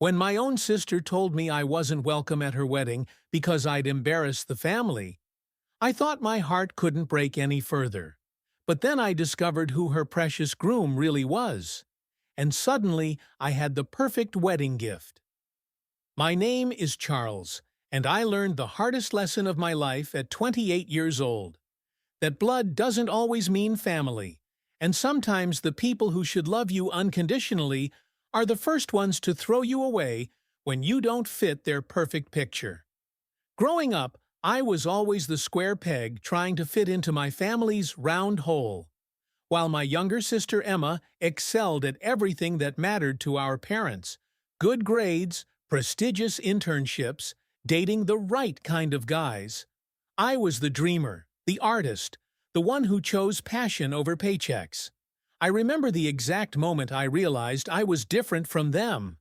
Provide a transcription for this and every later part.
When my own sister told me I wasn't welcome at her wedding because I'd embarrassed the family, I thought my heart couldn't break any further. But then I discovered who her precious groom really was. And suddenly I had the perfect wedding gift. My name is Charles, and I learned the hardest lesson of my life at 28 years old. That blood doesn't always mean family, and sometimes the people who should love you unconditionally are the first ones to throw you away when you don't fit their perfect picture. Growing up, I was always the square peg trying to fit into my family's round hole, while my younger sister Emma excelled at everything that mattered to our parents: good grades, prestigious internships, dating the right kind of guys. I was the dreamer, the artist, the one who chose passion over paychecks. I remember the exact moment I realized I was different from them.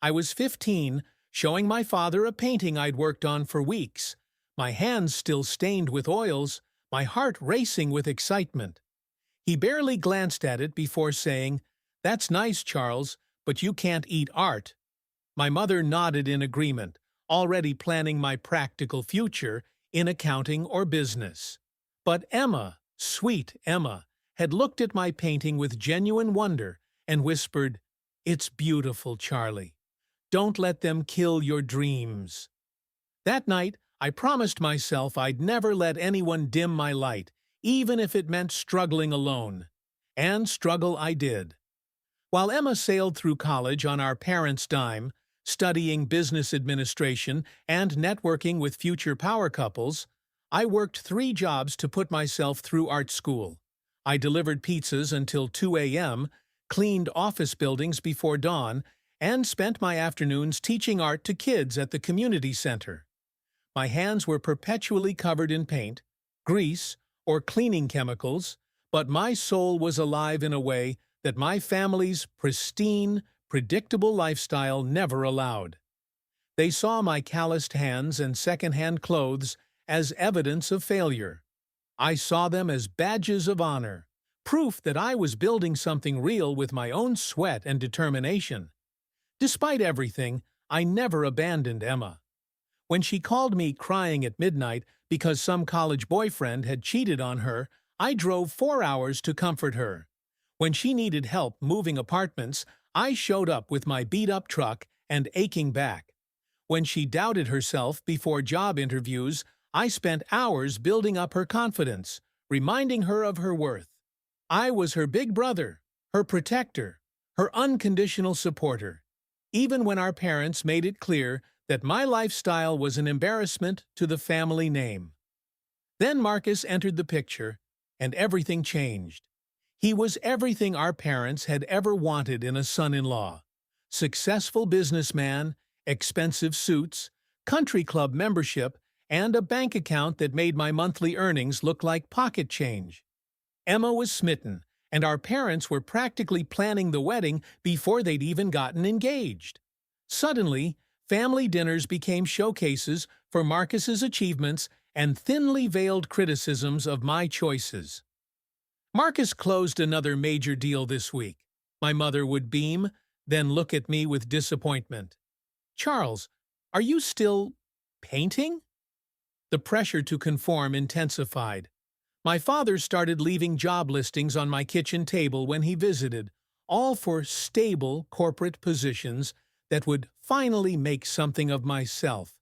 I was 15, showing my father a painting I'd worked on for weeks, my hands still stained with oils, my heart racing with excitement. He barely glanced at it before saying, "That's nice, Charles, but you can't eat art." My mother nodded in agreement, already planning my practical future in accounting or business. But Emma, sweet Emma, had looked at my painting with genuine wonder and whispered, "It's beautiful, Charlie. Don't let them kill your dreams." That night, I promised myself I'd never let anyone dim my light, even if it meant struggling alone. And struggle I did. While Emma sailed through college on our parents' dime, studying business administration and networking with future power couples, I worked 3 jobs to put myself through art school. I delivered pizzas until 2 a.m., cleaned office buildings before dawn, and spent my afternoons teaching art to kids at the community center. My hands were perpetually covered in paint, grease, or cleaning chemicals, but my soul was alive in a way that my family's pristine, predictable lifestyle never allowed. They saw my calloused hands and second-hand clothes as evidence of failure. I saw them as badges of honor, proof that I was building something real with my own sweat and determination. Despite everything, I never abandoned Emma. When she called me crying at midnight because some college boyfriend had cheated on her, I drove 4 hours to comfort her. When she needed help moving apartments, I showed up with my beat-up truck and aching back. When she doubted herself before job interviews, I spent hours building up her confidence, reminding her of her worth. I was her big brother, her protector, her unconditional supporter, even when our parents made it clear that my lifestyle was an embarrassment to the family name. Then Marcus entered the picture, and everything changed. He was everything our parents had ever wanted in a son-in-law: successful businessman, expensive suits, country club membership, and a bank account that made my monthly earnings look like pocket change. Emma was smitten, and our parents were practically planning the wedding before they'd even gotten engaged. Suddenly, family dinners became showcases for Marcus's achievements and thinly veiled criticisms of my choices. "Marcus closed another major deal this week," my mother would beam, then look at me with disappointment. "Charles, are you still painting?" The pressure to conform intensified. My father started leaving job listings on my kitchen table when he visited, all for stable corporate positions that would finally make something of myself.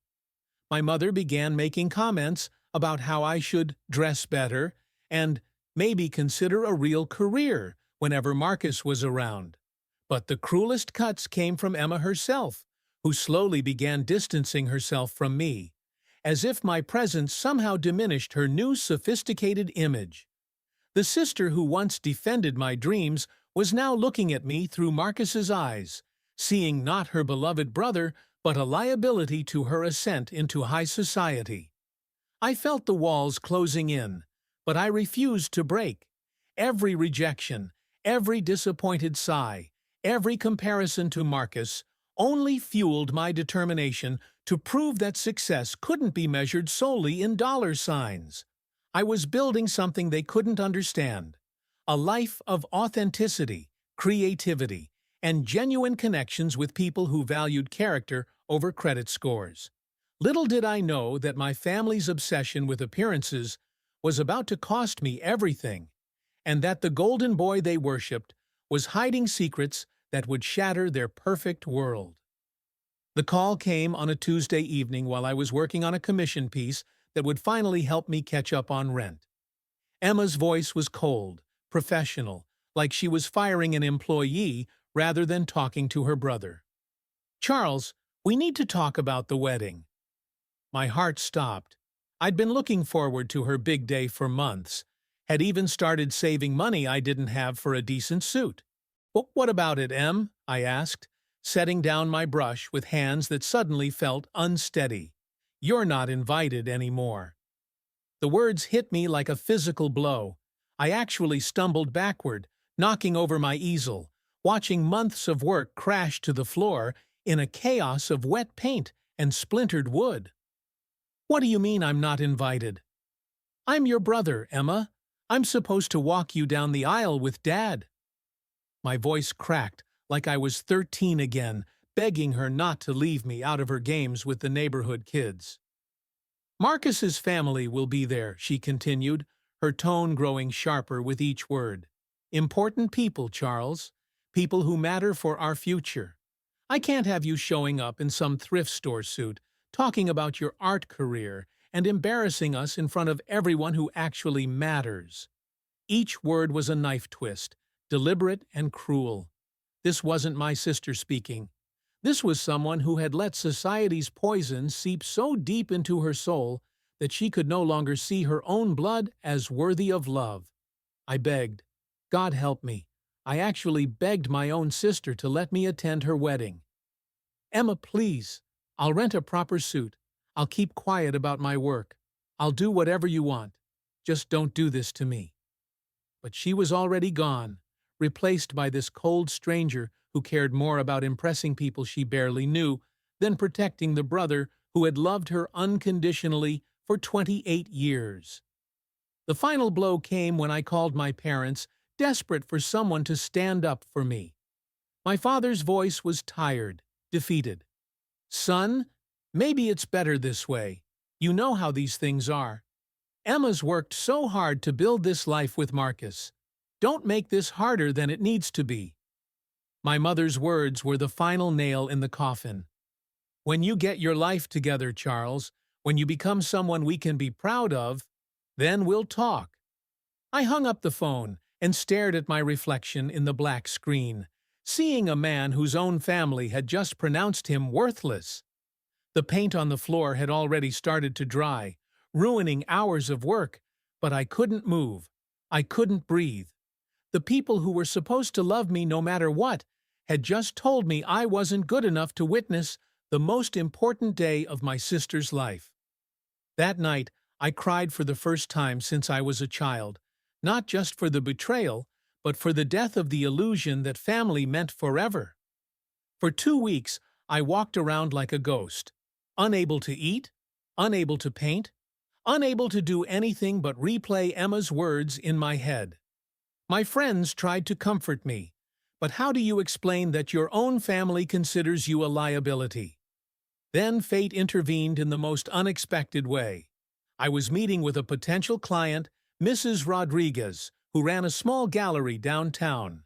My mother began making comments about how I should dress better and maybe consider a real career whenever Marcus was around. But the cruelest cuts came from Emma herself, who slowly began distancing herself from me, as if my presence somehow diminished her new sophisticated image. The sister who once defended my dreams was now looking at me through Marcus's eyes, seeing not her beloved brother, but a liability to her ascent into high society. I felt the walls closing in, but I refused to break. Every rejection, every disappointed sigh, every comparison to Marcus only fueled my determination to prove that success couldn't be measured solely in dollar signs. I was building something they couldn't understand: a life of authenticity, creativity, and genuine connections with people who valued character over credit scores. Little did I know that my family's obsession with appearances was about to cost me everything, and that the golden boy they worshipped was hiding secrets that would shatter their perfect world. The call came on a Tuesday evening while I was working on a commission piece that would finally help me catch up on rent. Emma's voice was cold, professional, like she was firing an employee rather than talking to her brother. "Charles, we need to talk about the wedding." My heart stopped. I'd been looking forward to her big day for months, had even started saving money I didn't have for a decent suit. "What about it, Em?" I asked, setting down my brush with hands that suddenly felt unsteady. "You're not invited anymore." The words hit me like a physical blow. I actually stumbled backward, knocking over my easel, watching months of work crash to the floor in a chaos of wet paint and splintered wood. "What do you mean I'm not invited?" "I'm your brother, Emma. I'm supposed to walk you down the aisle with Dad." My voice cracked like I was 13 again, begging her not to leave me out of her games with the neighborhood kids. "Marcus's family will be there," she continued, her tone growing sharper with each word. "Important people, Charles. People who matter for our future. I can't have you showing up in some thrift store suit, talking about your art career, and embarrassing us in front of everyone who actually matters." Each word was a knife twist, deliberate and cruel. This wasn't my sister speaking. This was someone who had let society's poison seep so deep into her soul that she could no longer see her own blood as worthy of love. I begged. God help me. I actually begged my own sister to let me attend her wedding. "Emma, please. I'll rent a proper suit. I'll keep quiet about my work. I'll do whatever you want. Just don't do this to me." But she was already gone, replaced by this cold stranger who cared more about impressing people she barely knew than protecting the brother who had loved her unconditionally for 28 years. The final blow came when I called my parents, desperate for someone to stand up for me. My father's voice was tired, defeated. "Son, maybe it's better this way. You know how these things are. Emma's worked so hard to build this life with Marcus. Don't make this harder than it needs to be." My mother's words were the final nail in the coffin. "When you get your life together, Charles, when you become someone we can be proud of, then we'll talk." I hung up the phone and stared at my reflection in the black screen, seeing a man whose own family had just pronounced him worthless. The paint on the floor had already started to dry, ruining hours of work, but I couldn't move. I couldn't breathe. The people who were supposed to love me no matter what had just told me I wasn't good enough to witness the most important day of my sister's life. That night, I cried for the first time since I was a child, not just for the betrayal, but for the death of the illusion that family meant forever. For 2 weeks, I walked around like a ghost, unable to eat, unable to paint, unable to do anything but replay Emma's words in my head. My friends tried to comfort me, but how do you explain that your own family considers you a liability? Then fate intervened in the most unexpected way. I was meeting with a potential client, Mrs. Rodriguez, who ran a small gallery downtown.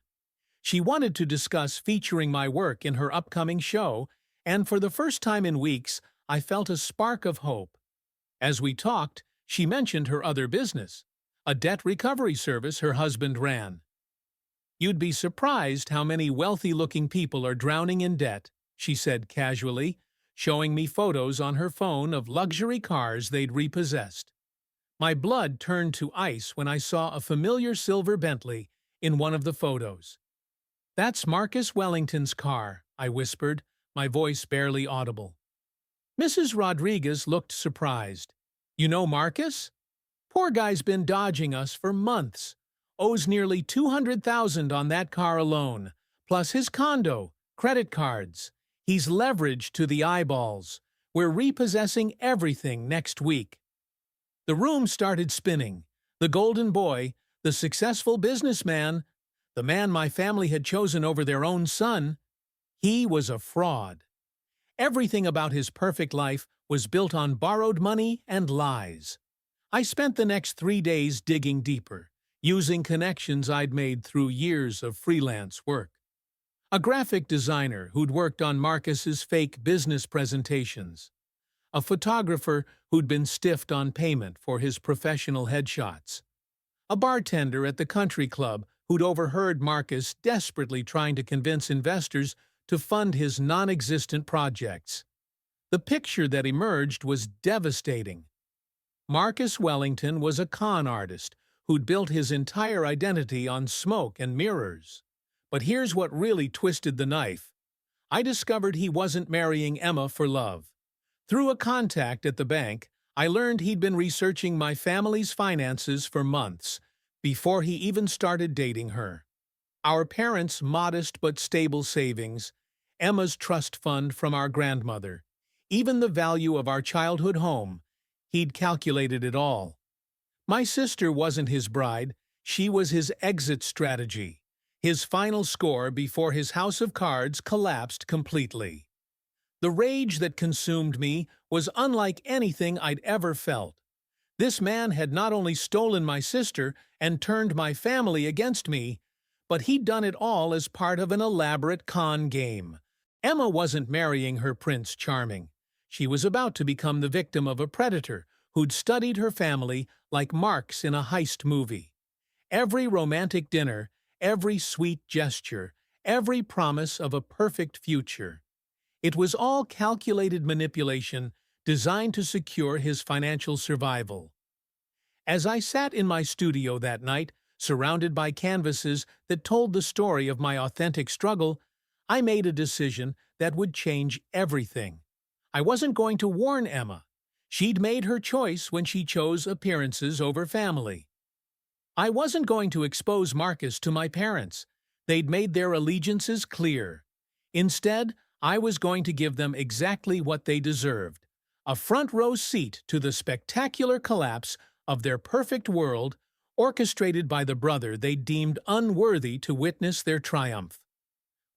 She wanted to discuss featuring my work in her upcoming show, and for the first time in weeks, I felt a spark of hope. As we talked, she mentioned her other business, a debt recovery service her husband ran. "You'd be surprised how many wealthy-looking people are drowning in debt," she said casually, showing me photos on her phone of luxury cars they'd repossessed. My blood turned to ice when I saw a familiar silver Bentley in one of the photos. "That's Marcus Wellington's car," I whispered, my voice barely audible. Mrs. Rodriguez looked surprised. "You know Marcus? Poor guy's been dodging us for months. Owes nearly $200,000 on that car alone, plus his condo, credit cards. He's leveraged to the eyeballs. We're repossessing everything next week." The room started spinning. The golden boy, the successful businessman, The man my family had chosen over their own son, he was a fraud. Everything about his perfect life was built on borrowed money and lies. I spent the next 3 days digging deeper, using connections I'd made through years of freelance work. A graphic designer who'd worked on Marcus's fake business presentations. A photographer who'd been stiffed on payment for his professional headshots. A bartender at the country club who'd overheard Marcus desperately trying to convince investors to fund his non-existent projects. The picture that emerged was devastating. Marcus Wellington was a con artist who'd built his entire identity on smoke and mirrors. But here's what really twisted the knife. I discovered he wasn't marrying Emma for love. Through a contact at the bank, I learned he'd been researching my family's finances for months, before he even started dating her. Our parents' modest but stable savings, Emma's trust fund from our grandmother, even the value of our childhood home, he'd calculated it all. My sister wasn't his bride, she was his exit strategy, his final score before his house of cards collapsed completely. The rage that consumed me was unlike anything I'd ever felt. This man had not only stolen my sister and turned my family against me, but he'd done it all as part of an elaborate con game. Emma wasn't marrying her Prince Charming. She was about to become the victim of a predator who'd studied her family like marks in a heist movie. Every romantic dinner, every sweet gesture, every promise of a perfect future. It was all calculated manipulation designed to secure his financial survival. As I sat in my studio that night, surrounded by canvases that told the story of my authentic struggle, I made a decision that would change everything. I wasn't going to warn Emma. She'd made her choice when she chose appearances over family. I wasn't going to expose Marcus to my parents. They'd made their allegiances clear. Instead, I was going to give them exactly what they deserved, a front-row seat to the spectacular collapse of their perfect world, orchestrated by the brother they deemed unworthy to witness their triumph.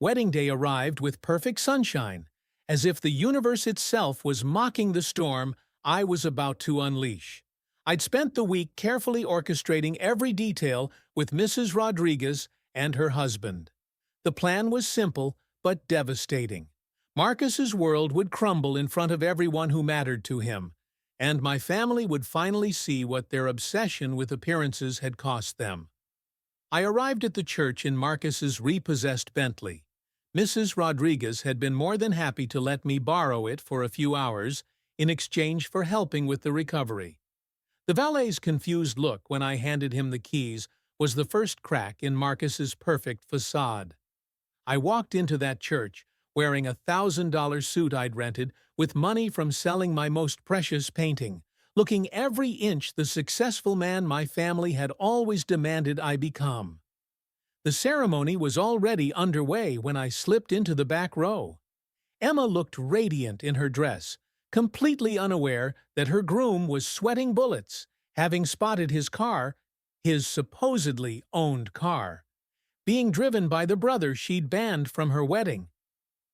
Wedding day arrived with perfect sunshine, as if the universe itself was mocking the storm I was about to unleash. I'd spent the week carefully orchestrating every detail with Mrs. Rodriguez and her husband. The plan was simple but devastating. Marcus's world would crumble in front of everyone who mattered to him, and my family would finally see what their obsession with appearances had cost them. I arrived at the church in Marcus's repossessed Bentley. Mrs. Rodriguez had been more than happy to let me borrow it for a few hours in exchange for helping with the recovery. The valet's confused look when I handed him the keys was the first crack in Marcus's perfect facade. I walked into that church, wearing a $1,000 suit I'd rented with money from selling my most precious painting, looking every inch the successful man my family had always demanded I become. The ceremony was already underway when I slipped into the back row. Emma looked radiant in her dress, completely unaware that her groom was sweating bullets, having spotted his supposedly owned car, being driven by the brother she'd banned from her wedding.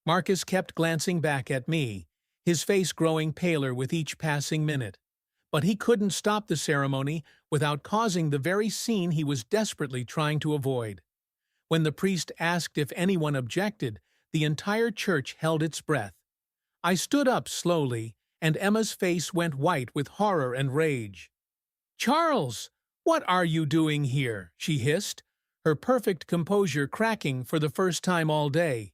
Marcus kept glancing back at me, his face growing paler with each passing minute. But he couldn't stop the ceremony without causing the very scene he was desperately trying to avoid. When the priest asked if anyone objected, the entire church held its breath. I stood up slowly, and Emma's face went white with horror and rage. "Charles, what are you doing here?" she hissed, her perfect composure cracking for the first time all day.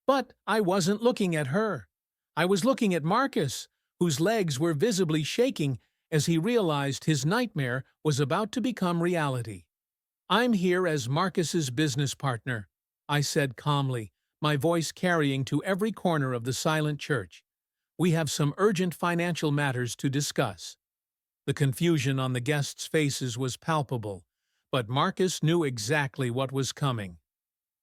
But I wasn't looking at her. I was looking at Marcus, whose legs were visibly shaking as he realized his nightmare was about to become reality. "I'm here as Marcus's business partner," I said calmly, my voice carrying to every corner of the silent church. "We have some urgent financial matters to discuss." The confusion on the guests' faces was palpable, but Marcus knew exactly what was coming.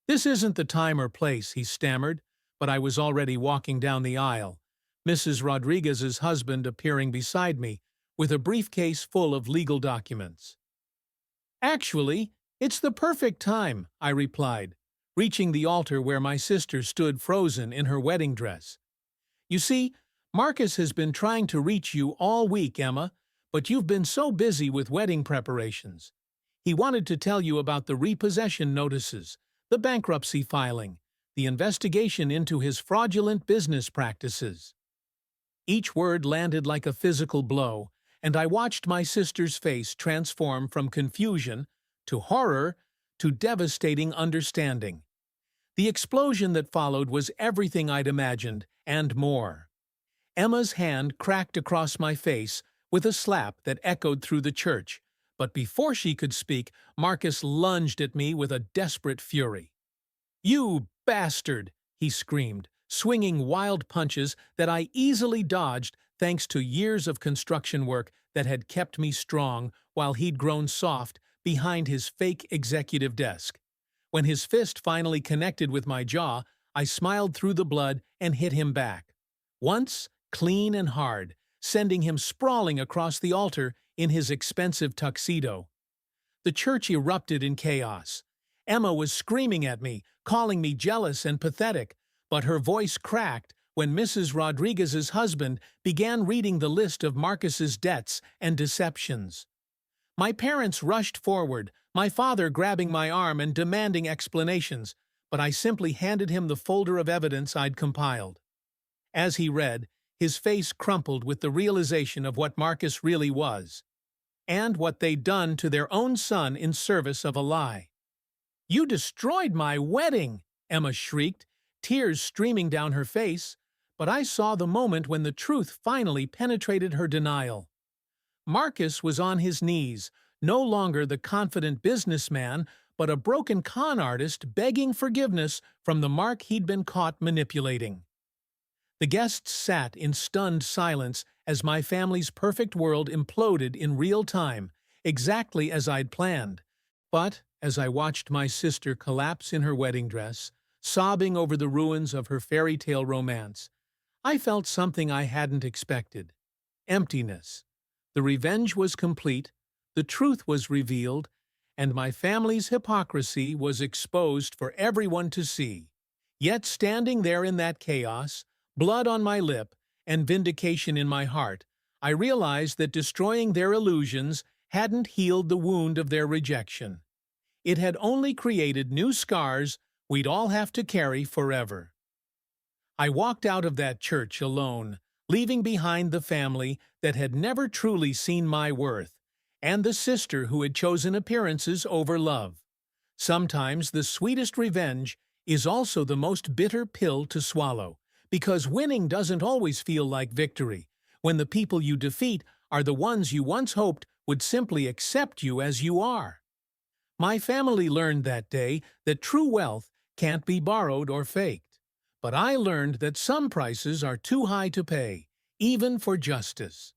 "This isn't the time or place," he stammered, but I was already walking down the aisle, Mrs. Rodriguez's husband appearing beside me with a briefcase full of legal documents. "Actually, "It's the perfect time," I replied, reaching the altar where my sister stood frozen in her wedding dress. "You see, Marcus has been trying to reach you all week, Emma, but you've been so busy with wedding preparations. He wanted to tell you about the repossession notices, the bankruptcy filing, the investigation into his fraudulent business practices." Each word landed like a physical blow, and I watched my sister's face transform from confusion to horror to devastating understanding. The explosion that followed was everything I'd imagined, and more. Emma's hand cracked across my face with a slap that echoed through the church, but before she could speak, Marcus lunged at me with a desperate fury. "You bastard!" he screamed, swinging wild punches that I easily dodged thanks to years of construction work that had kept me strong while he'd grown soft behind his fake executive desk. When his fist finally connected with my jaw, I smiled through the blood and hit him back. Once, clean and hard, sending him sprawling across the altar in his expensive tuxedo. The church erupted in chaos. Emma was screaming at me, calling me jealous and pathetic, but her voice cracked when Mrs. Rodriguez's husband began reading the list of Marcus's debts and deceptions. My parents rushed forward, my father grabbing my arm and demanding explanations, but I simply handed him the folder of evidence I'd compiled. As he read, his face crumpled with the realization of what Marcus really was, and what they'd done to their own son in service of a lie. "You destroyed my wedding!" Emma shrieked, tears streaming down her face, but I saw the moment when the truth finally penetrated her denial. Marcus was on his knees, no longer the confident businessman, but a broken con artist begging forgiveness from the Mark he'd been caught manipulating. The guests sat in stunned silence as my family's perfect world imploded in real time, exactly as I'd planned. But, as I watched my sister collapse in her wedding dress, sobbing over the ruins of her fairy tale romance, I felt something I hadn't expected. Emptiness. The revenge was complete, the truth was revealed, and my family's hypocrisy was exposed for everyone to see. Yet standing there in that chaos, blood on my lip and vindication in my heart, I realized that destroying their illusions hadn't healed the wound of their rejection. It had only created new scars we'd all have to carry forever. I walked out of that church alone, leaving behind the family that had never truly seen my worth, and the sister who had chosen appearances over love. Sometimes the sweetest revenge is also the most bitter pill to swallow, because winning doesn't always feel like victory, when the people you defeat are the ones you once hoped would simply accept you as you are. My family learned that day that true wealth can't be borrowed or faked, but I learned that some prices are too high to pay, even for justice.